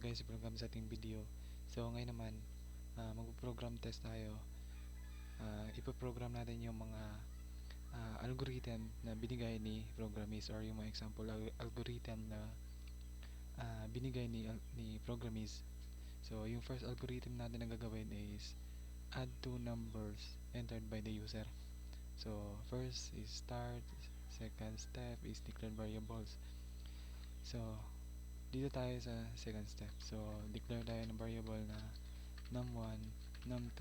guys, welcome sa ating video. So ngayon naman, mag-program test tayo. Ipo-program natin yung mga algorithm na binigay ni programmist, or yung mga example algorithm na binigay ni programmist. So yung first algorithm natin na gagawin is add two numbers entered by the user. So first is start, second step is declared variables. So dito tayo sa second step. So declare tayo ng variable na num1, num2,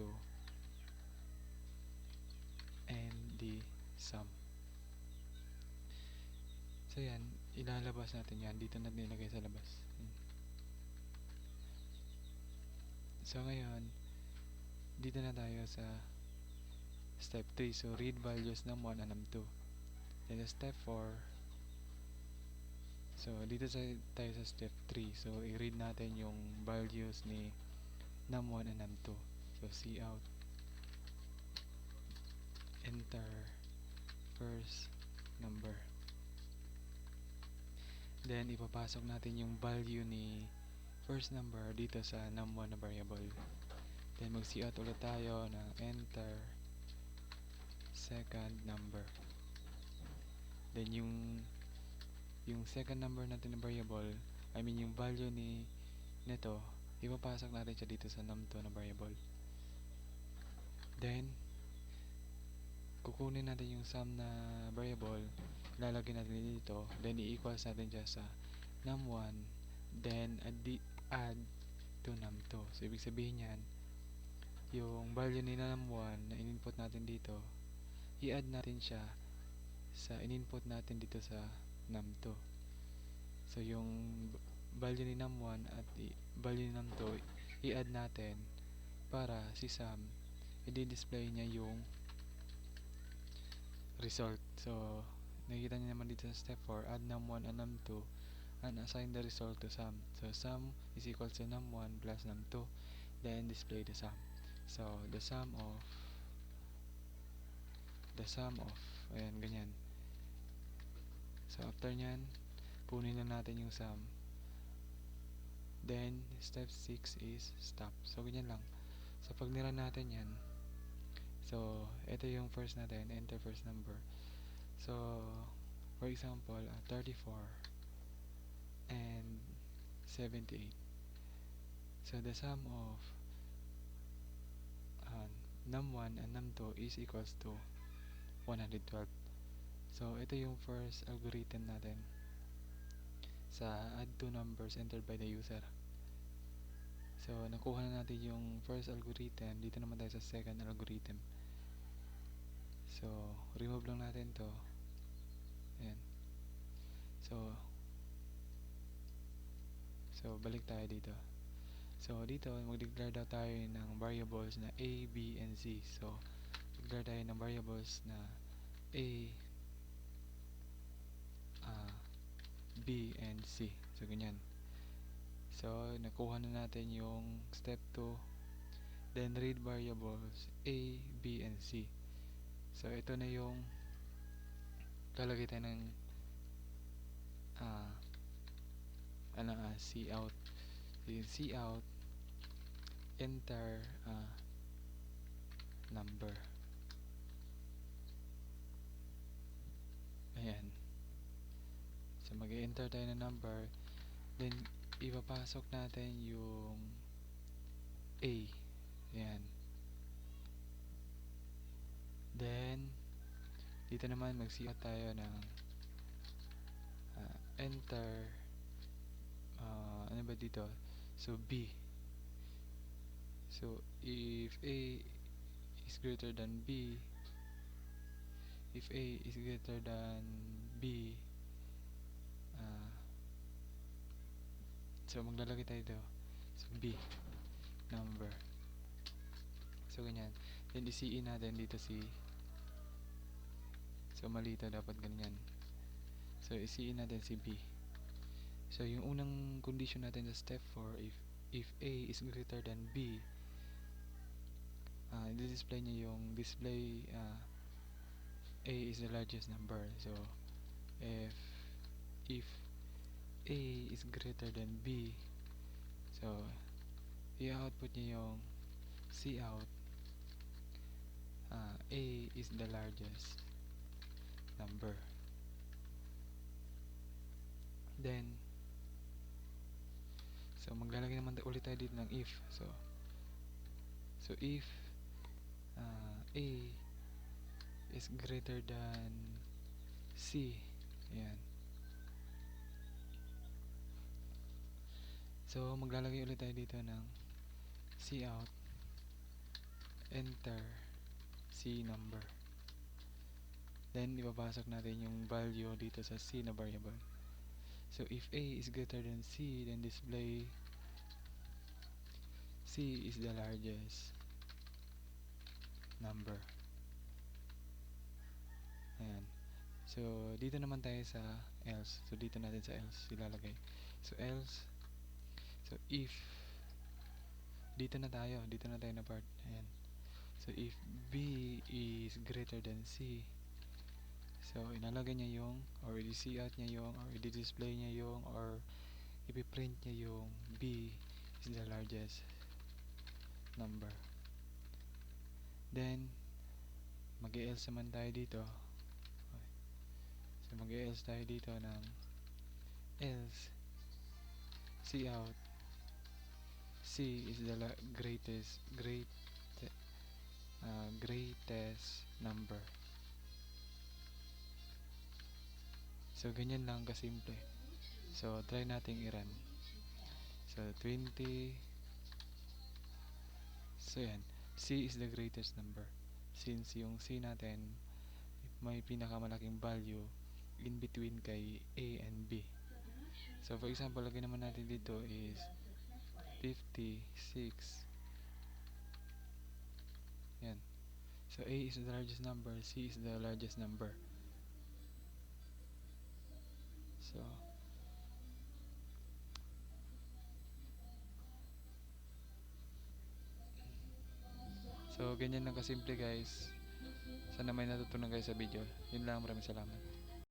and the sum. So yan, ilalabas natin yan. Dito natin nilagay sa labas. So ngayon, dito na tayo sa step 3. So read values num1 and num2. Then sa step 4, so dito tayo sa step 3. So i-read natin yung values ni num1 and num2. So cout, enter first number. Then ipapasok natin yung value ni first number dito sa num1 na variable. Then mag-cout ulit tayo ng enter second number. Then yung second number natin na variable, yung value nito, ipapasok natin siya dito sa num2 na variable. Then kukunin natin yung sum na variable, lalagay natin dito, then i-equals natin siya sa num1, then add to num2. So ibig sabihin yan, yung value ni num1 na in-input natin dito, i-add natin siya sa in-input natin dito sa num2. So yung value ni num1 at value ni num2, i-add natin para si sum, i-display niya yung result. So nakikita niyo naman dito sa step 4, add num1 and num2 and assign the result to sum. So sum is equal to num1 plus num2, then display the sum. So the sum of ayan, ganyan. So after nyan, kunin na natin yung sum. Then step 6 is stop. So ganyan lang. So pag nira natin yan, so ito yung first natin, enter first number. So for example, 34 and 78. So the sum of num1 and num2 is equals to 112. So ito yung first algorithm natin sa add two numbers entered by the user. So nakuha na natin yung first algorithm. Dito naman tayo sa second algorithm. So remove lang natin to. Ayan. So balik tayo dito. So dito mag-declare daw tayo ng variables na A, B, and C. So declare tayo ng variables na A, B, and C. So ganyan. So nakuha na natin yung step 2. Then read variables A, B, and C. So ito na yung lalagay tayo ng cout. So yung cout, enter number. Ayan. So mag-enter tayo ng number, then ipapasok natin yung A. Ayan. Then dito naman mag-cout tayo ng enter ano ba dito? So B. So if A is greater than B, if A is greater than B, so maglalagay tayo dito. So B number. So ganyan. Then i-CE natin dito si, so mali ito, dapat ganyan. So i-CE natin si B. So yung unang condition natin sa step 4, if A is greater than B, i-display niya yung display A is the largest number. So if A is greater than B, so So, i-output niya yung C out. A is the largest number. Then, so maglalagay naman ulit tayo dito ng if. So if A is greater than C, ayan. So maglalagay ulit tayo dito ng C out, enter C number. Then ibabasok natin yung value dito sa C na variable. So if A is greater than C, then display C is the largest number. Ayan. So dito naman tayo sa else. So dito natin sa else ilalagay. So else, so if dito na tayo na part. Ayan. So if B is greater than C, so inalagay niya yung, or i-see out niya yung, or i-display niya yung, or ipiprint niya yung B is the largest number. Then mag-else naman tayo dito. Okay. So mag-else tayo dito ng else C out, C is the greatest number. So ganyan lang kasimple. So try nating i-run. So 20. So yan, C is the greatest number. Since yung C natin may pinakamalaking value in between kay A and B. So for example, lagyan naman natin dito is 56. Yan. So A is the largest number, C is the largest number. So ganyan lang kasimple guys. Sana may natutunan kayo sa video. Yun lang, maraming salamat.